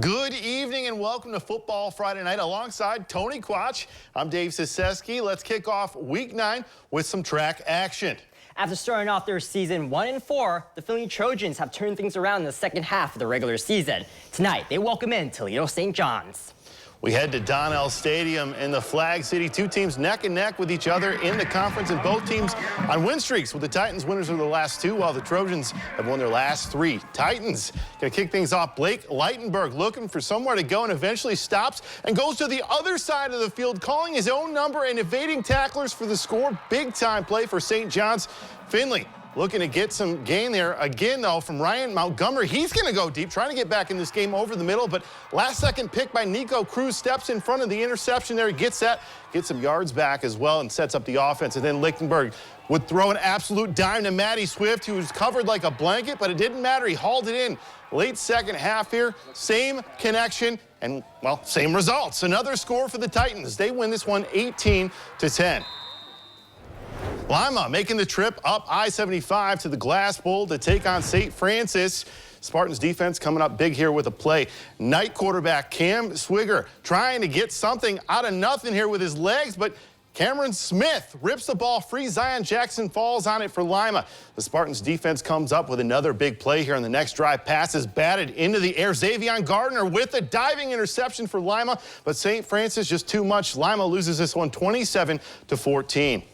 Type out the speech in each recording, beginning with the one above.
Good evening and welcome to Football Friday Night alongside Tony Quach. I'm Dave Siseski. Let's kick off Week 9 with some track action. After starting off their season 1-4, the Philly Trojans have turned things around in the second half of the regular season. Tonight, they welcome in Toledo St. John's. We head to Donnell Stadium in the Flag City. Two teams neck and neck with each other in the conference, and both teams on win streaks, with the Titans winners of the last two, while the Trojans have won their last three. Titans going to kick things off. Blake Leitenberg looking for somewhere to go and eventually stops and goes to the other side of the field, calling his own number and evading tacklers for the score. Big time play for St. John's. Finley looking to get some gain there again, though, from Ryan Montgomery. He's going to go deep, trying to get back in this game over the middle, but last-second pick by Nico Cruz steps in front of the interception there. He gets that, gets some yards back as well, and sets up the offense. And then Lichtenberg would throw an absolute dime to Matty Swift, who was covered like a blanket, but it didn't matter. He hauled it in late second half here. Same connection and, well, same results. Another score for the Titans. They win this one 18-10. Lima making the trip up I-75 to the Glass Bowl to take on St. Francis. Spartans defense coming up big here with a play. Knight quarterback Cam Swigger trying to get something out of nothing here with his legs, but Cameron Smith rips the ball free. Zion Jackson falls on it for Lima. The Spartans defense comes up with another big play here on the next drive. Pass is batted into the air. Xavion Gardner with a diving interception for Lima, but St. Francis just too much. Lima loses this one 27-14.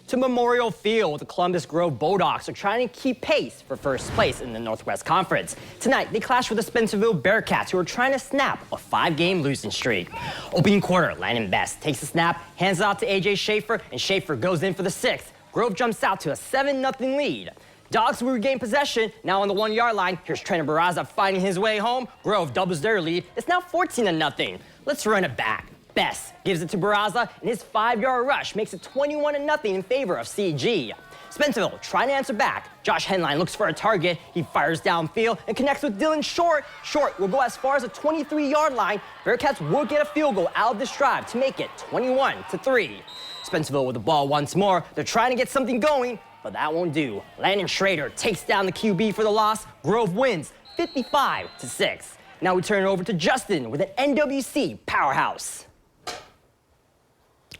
To Memorial Field, the Columbus Grove Bulldogs are trying to keep pace for first place in the Northwest Conference. Tonight, they clash with the Spencerville Bearcats, who are trying to snap a 5-game losing streak. Opening quarter, Landon Best takes the snap, hands it out to A.J. Schaefer, and Schaefer goes in for the 6th. Grove jumps out to a 7-0 lead. Dogs will regain possession, now on the 1-yard line. Here's Trent Barraza finding his way home. Grove doubles their lead. It's now 14-0. Let's run it back. Best gives it to Barraza, and his 5-yard rush makes it 21-0 in favor of CG. Spencerville trying to answer back. Josh Henline looks for a target. He fires downfield and connects with Dylan Short. Short will go as far as the 23-yard line. Bearcats will get a field goal out of this drive to make it 21-3. Spencerville with the ball once more. They're trying to get something going, but that won't do. Landon Schrader takes down the QB for the loss. Grove wins 55-6. Now we turn it over to Justin with an NWC powerhouse.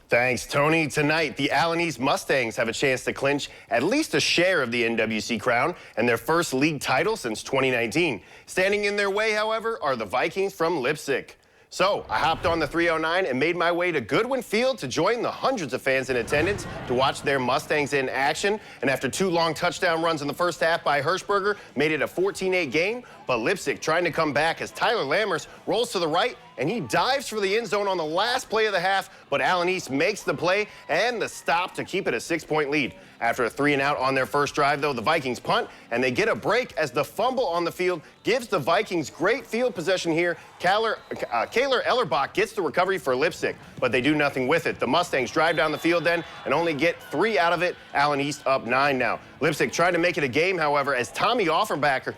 Thanks, Tony. Tonight, the Allen East Mustangs have a chance to clinch at least a share of the NWC crown and their first league title since 2019. Standing in their way, however, are the Vikings from Leipzig. So I hopped on the 309 and made my way to Goodwin Field to join the hundreds of fans in attendance to watch their Mustangs in action. And after 2 long touchdown runs in the first half by Hirschberger, made it a 14-8 game. But Leipzig trying to come back as Tyler Lammers rolls to the right and he dives for the end zone on the last play of the half. But Allen East makes the play and the stop to keep it a 6-point lead. After a 3-and-out on their first drive, though, the Vikings punt, and they get a break as the fumble on the field gives the Vikings great field possession here. Kaler Ellerbach gets the recovery for Leipzig, but they do nothing with it. The Mustangs drive down the field then and only get 3 out of it. Allen East up 9 now. Leipzig trying to make it a game, however, as Tommy Offenbacher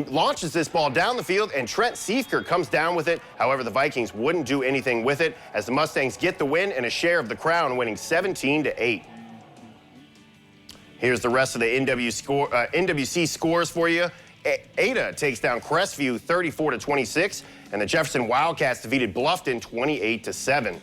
launches this ball down the field, and Trent Siefker comes down with it. However, the Vikings wouldn't do anything with it as the Mustangs get the win and a share of the crown, winning 17-8. Here's the rest of the NWC scores for you. Ada takes down Crestview 34-26, and the Jefferson Wildcats defeated Bluffton 28-7.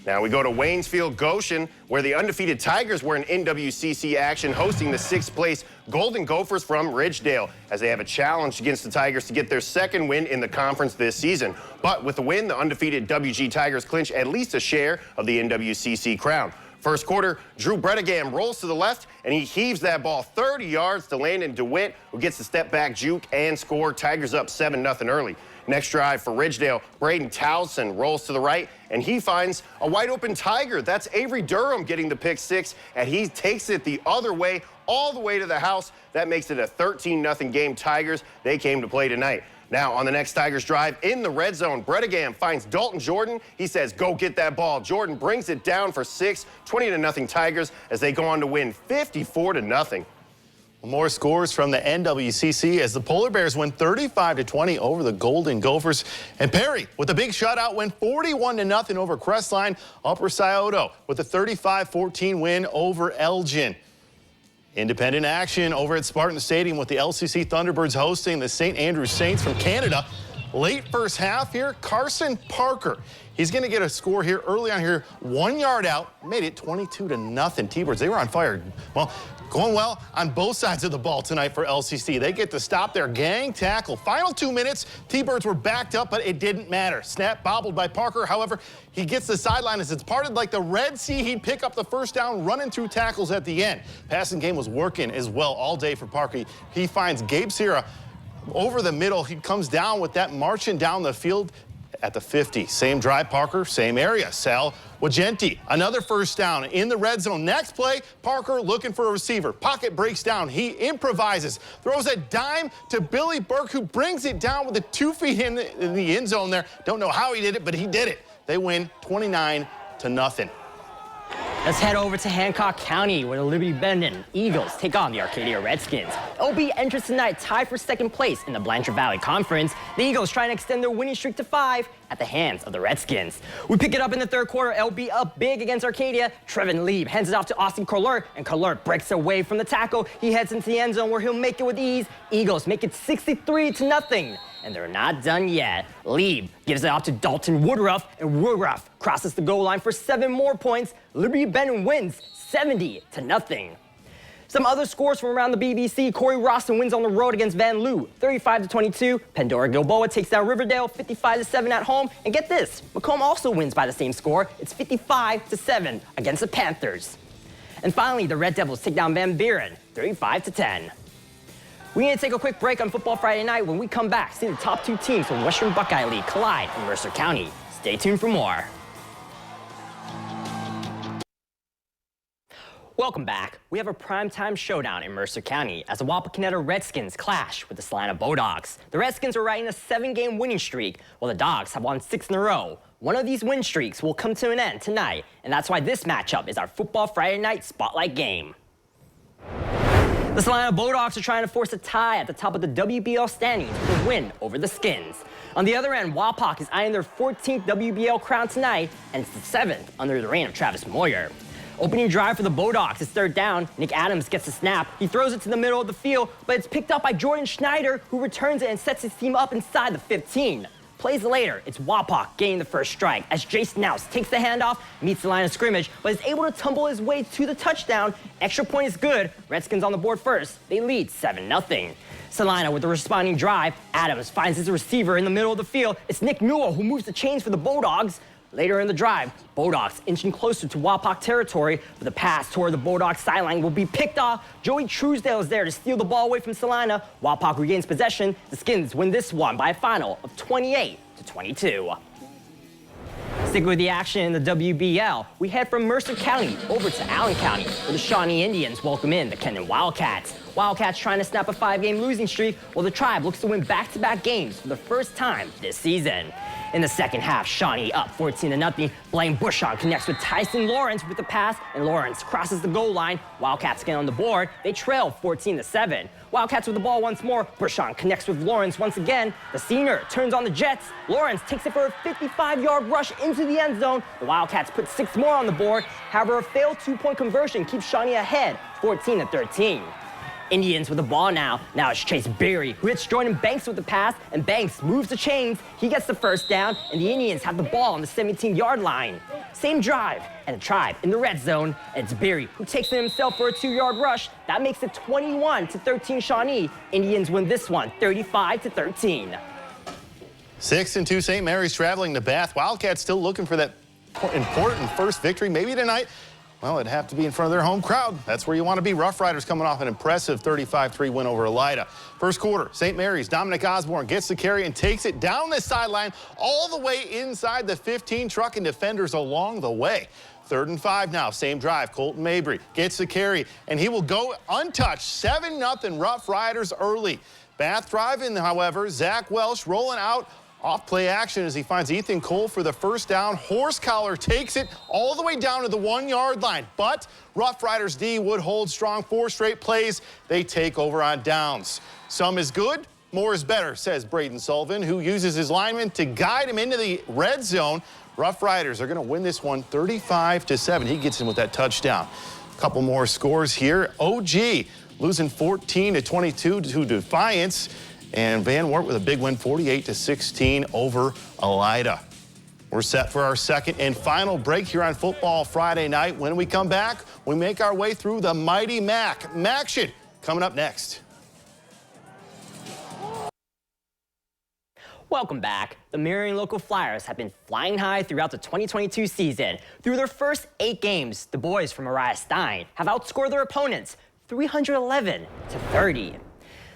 Now we go to Waynesfield Goshen, where the undefeated Tigers were in NWCC action, hosting the 6th place Golden Gophers from Ridgedale, as they have a challenge against the Tigers to get their 2nd win in the conference this season. But with the win, the undefeated WG Tigers clinch at least a share of the NWCC crown. First quarter, Drew Bredegam rolls to the left, and he heaves that ball 30 yards to Landon DeWitt, who gets the step-back juke and score. Tigers up 7-0 early. Next drive for Ridgedale, Braden Towson rolls to the right, and he finds a wide-open Tiger. That's Avery Durham getting the pick 6, and he takes it the other way, all the way to the house. That makes it a 13-0 game. Tigers, they came to play tonight. Now, on the next Tigers drive, in the red zone, Bredegam finds Dalton Jordan. He says, go get that ball. Jordan brings it down for 6, 20-0 Tigers, as they go on to win 54-0. More scores from the NWCC as the Polar Bears win 35-20 over the Golden Gophers. And Perry, with a big shutout, win 41-0 over Crestline. Upper Scioto with a 35-14 win over Elgin. Independent action over at Spartan Stadium with the LCC Thunderbirds hosting the St. Andrews Saints from Canada. late first half here, Carson Parker. He's going to get a score here early on here, 1 yard out, made it 22-0. T-Birds, they were on fire. Well, going well on both sides of the ball tonight for LCC. They get to stop their gang tackle. Final 2 minutes, T-Birds were backed up, but it didn't matter. Snap bobbled by Parker. However, he gets the sideline as it's parted like the Red Sea. He'd pick up the first down, running through tackles at the end. Passing game was working as well all day for Parker. He finds Gabe Sierra over the middle. He comes down with that marching down the field at the 50. Same drive, Parker, same area. Sal Wagenti, another first down in the red zone. Next play, Parker looking for a receiver. Pocket breaks down. He improvises, throws a dime to Billy Burke, who brings it down with the 2 feet in the end zone there. Don't know how he did it, but he did it. They win 29-0. Let's head over to Hancock County, where the Liberty Bend Eagles take on the Arcadia Redskins. OB enters tonight tied for second place in the Blanchard Valley Conference. The Eagles trying to extend their winning streak to 5 at the hands of the Redskins. We pick it up in the third quarter. LB up big against Arcadia. Trevin Lieb hands it off to Austin Collert, and Collert breaks away from the tackle. He heads into the end zone where he'll make it with ease. Eagles make it 63-0. And they're not done yet. Lieb gives it off to Dalton Woodruff, and Woodruff crosses the goal line for 7 more points. Liberty Bend wins 70-0. Some other scores from around the BBC. Corey Roston wins on the road against Van Loo, 35-22. Pandora Gilboa takes down Riverdale, 55-7 at home. And get this, Macomb also wins by the same score. It's 55-7 against the Panthers. And finally, the Red Devils take down Van Buren, 35-10. We need to take a quick break on Football Friday night. When we come back, see the top 2 teams from Western Buckeye League collide in Mercer County. Stay tuned for more. Welcome back. We have a primetime showdown in Mercer County as the Wapakoneta Redskins clash with the Salina Bulldogs. The Redskins are riding a 7-game winning streak, while the Dogs have won 6 in a row. One of these win streaks will come to an end tonight, and that's why this matchup is our Football Friday night spotlight game. The Salina Bulldogs are trying to force a tie at the top of the WBL standings with a win over the Skins. On the other end, Wapak is eyeing their 14th WBL crown tonight, and it's the 7th under the reign of Travis Moyer. Opening drive for the Bulldogs is third down. Nick Adams gets the snap. He throws it to the middle of the field, but it's picked up by Jordan Schneider, who returns it and sets his team up inside the 15. Plays later, it's Wapak gaining the first strike as Jason Nouse takes the handoff, meets the line of scrimmage, but is able to tumble his way to the touchdown. Extra point is good. Redskins on the board first. They lead 7-0. Salina with the responding drive. Adams finds his receiver in the middle of the field. It's Nick Newell who moves the chains for the Bulldogs. Later in the drive, Bulldogs inching closer to Wapak territory, but the pass toward the Bulldogs sideline will be picked off. Joey Truesdale is there to steal the ball away from Salina. Wapak regains possession. The Skins win this one by a final of 28-22. Stick with the action in the WBL. We head from Mercer County over to Allen County, where the Shawnee Indians welcome in the Kenton Wildcats. Wildcats trying to snap a 5-game losing streak, while the Tribe looks to win back-to-back games for the first time this season. In the second half, Shawnee up 14-0. Blaine Bushon connects with Tyson Lawrence with the pass, and Lawrence crosses the goal line. Wildcats get on the board. They trail 14-7. Wildcats with the ball once more. Bushon connects with Lawrence once again. The senior turns on the Jets. Lawrence takes it for a 55-yard rush into the end zone. The Wildcats put 6 more on the board. However, a failed 2-point conversion keeps Shawnee ahead, 14-13. Indians with the ball now. Now it's Chase Berry, who hits Jordan Banks with the pass, and Banks moves the chains. He gets the first down, and the Indians have the ball on the 17-yard line. Same drive, and the Tribe in the red zone. And it's Berry who takes it himself for a 2-yard rush. That makes it 21-13 Shawnee. Indians win this one, 35-13. 6-2 St. Mary's traveling to Bath. Wildcats still looking for that important first victory, maybe tonight. Well, it'd have to be in front of their home crowd. That's where you want to be. Rough Riders coming off an impressive 35-3 win over Elida. First quarter, St. Mary's, Dominic Osborne gets the carry and takes it down the sideline all the way inside the 15, trucking defenders along the way. 3rd and 5 now, same drive. Colton Mabry gets the carry, and he will go untouched. 7-0 Rough Riders early. Bath driving, however, Zach Welsh rolling out. Off play action as he finds Ethan Cole for the first down. Horsecollar takes it all the way down to the 1-yard line. But Rough Riders D would hold strong 4 straight plays. They take over on downs. Some is good, more is better, says Braden Sullivan, who uses his linemen to guide him into the red zone. Rough Riders are going to win this one 35-7. He gets in with that touchdown. A couple more scores here. OG losing 14-22 to Defiance. And Van Wert with a big win, 48-16 over Elida. We're set for our second and final break here on Football Friday night. When we come back, we make our way through the mighty MAC. MACtion coming up next. Welcome back. The Marion local Flyers have been flying high throughout the 2022 season. Through their first 8 games, the boys from Mariah Stein have outscored their opponents 311-30.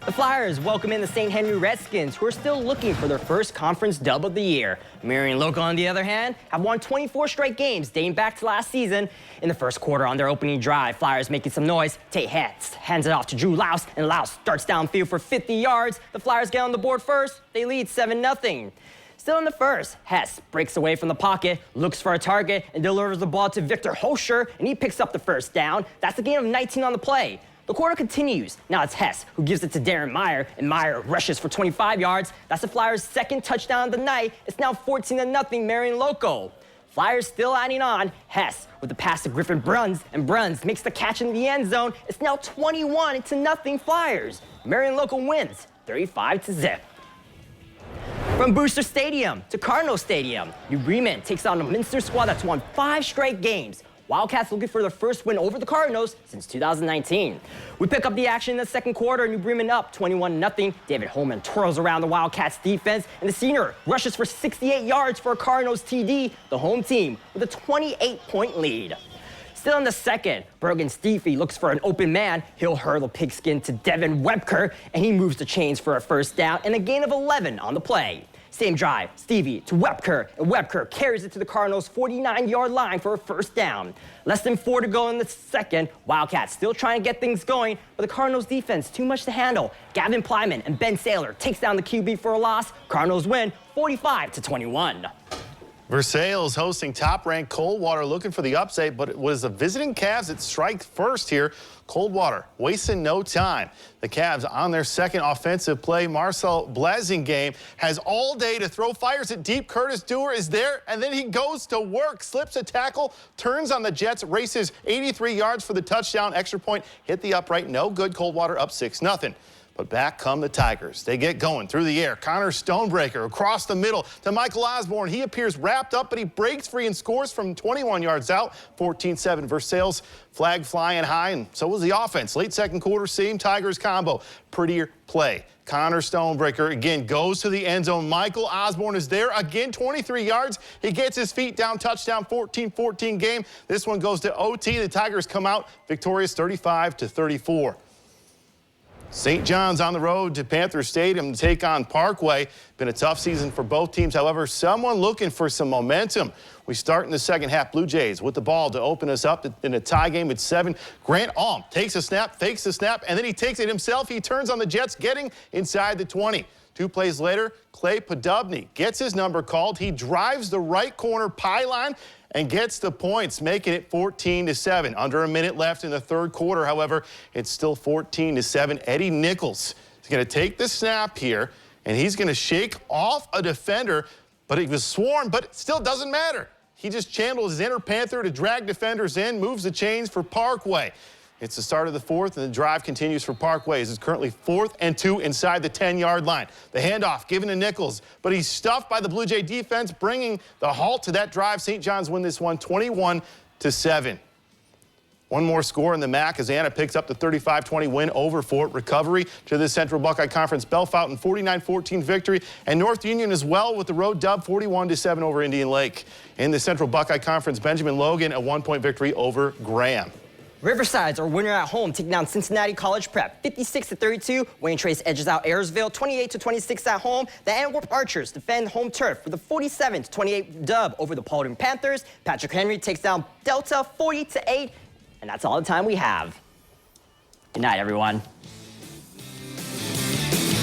The Flyers welcome in the St. Henry Redskins, who are still looking for their first conference dub of the year. Marion local, on the other hand, have won 24 straight games dating back to last season. In the first quarter on their opening drive, Flyers making some noise. Tate Hetz hands it off to Drew Louse, and Louse starts downfield for 50 yards. The Flyers get on the board first. They lead 7-0. Still in the first, Hess breaks away from the pocket, looks for a target, and delivers the ball to Victor Hoscher, and he picks up the first down. That's a gain of 19 on the play. The quarter continues. Now it's Hess who gives it to Darren Meyer, and Meyer rushes for 25 yards. That's the Flyers' second touchdown of the night. It's now 14-0 Marion Loco. Flyers still adding on. Hess with the pass to Griffin Bruns, and Bruns makes the catch in the end zone. It's now 21-0 Flyers. Marion Loco wins 35-0. From Booster Stadium to Cardinal Stadium, New Bremen takes on a Minster squad that's won 5 straight games. Wildcats looking for their first win over the Cardinals since 2019. We pick up the action in the second quarter. New Bremen up 21-0. David Holman twirls around the Wildcats defense, and the senior rushes for 68 yards for a Cardinals TD, the home team, with a 28-point lead. Still in the second, Brogan Stiefy looks for an open man. He'll hurl the pigskin to Devin Webker, and he moves the chains for a first down and a gain of 11 on the play. Same drive, Stevie to Webker, and Webker carries it to the Cardinals' 49-yard line for a first down. Less than 4 to go in the second. Wildcats still trying to get things going, but the Cardinals' defense too much to handle. Gavin Plyman and Ben Saylor takes down the QB for a loss. Cardinals win 45-21. Versailles hosting top-ranked Coldwater, looking for the upset, but it was the visiting Cavs that strike first here. Coldwater wasting no time. The Cavs on their second offensive play. Marcel Blazingame has all day to throw, fires it deep. Curtis Dewar is there, and then he goes to work, slips a tackle, turns on the Jets, races 83 yards for the touchdown. Extra point hit the upright, no good. Coldwater up 6-0. But back come the Tigers. They get going through the air. Connor Stonebreaker across the middle to Michael Osborne. He appears wrapped up, but he breaks free and scores from 21 yards out. 14-7 Versailles. Flag flying high, and so was the offense. Late second quarter, same Tigers combo. Prettier play. Connor Stonebreaker again goes to the end zone. Michael Osborne is there again, 23 yards. He gets his feet down, touchdown, 14-14 game. This one goes to OT. The Tigers come out victorious 35-34. St. John's on the road to Panther Stadium to take on Parkway. Been a tough season for both teams. However, someone looking for some momentum. We start in the second half. Blue Jays with the ball to open us up in a tie game at 7. Grant Alm takes a snap, fakes the snap, and then he takes it himself. He turns on the Jets, getting inside the 20. 2 plays later, Clay Podubny gets his number called. He drives the right corner pylon and gets the points, making it 14-7. Under a minute left in the third quarter, however, it's still 14-7. Eddie Nichols is going to take the snap here, and he's going to shake off a defender, but he was swarmed, but it still doesn't matter. He just channeled his inner Panther to drag defenders in, moves the chains for Parkway. It's the start of the fourth, and the drive continues for Parkway. It's currently 4th and 2 inside the 10-yard line. The handoff given to Nichols, but he's stuffed by the Blue Jay defense, bringing the halt to that drive. St. John's win this one 21-7. One more score in the MAC as Anna picks up the 35-20 win over Fort Recovery to the Central Buckeye Conference. Bellefontaine 49-14 victory, and North Union as well with the road dub 41-7 over Indian Lake. In the Central Buckeye Conference, Benjamin Logan a 1-point victory over Graham. Riverside's our winner at home, taking down Cincinnati College Prep 56-32. Wayne Trace edges out Ayersville 28-26 at home. The Antwerp Archers defend home turf with a 47-28 dub over the Paulding Panthers. Patrick Henry takes down Delta 40-8, and that's all the time we have. Good night, everyone.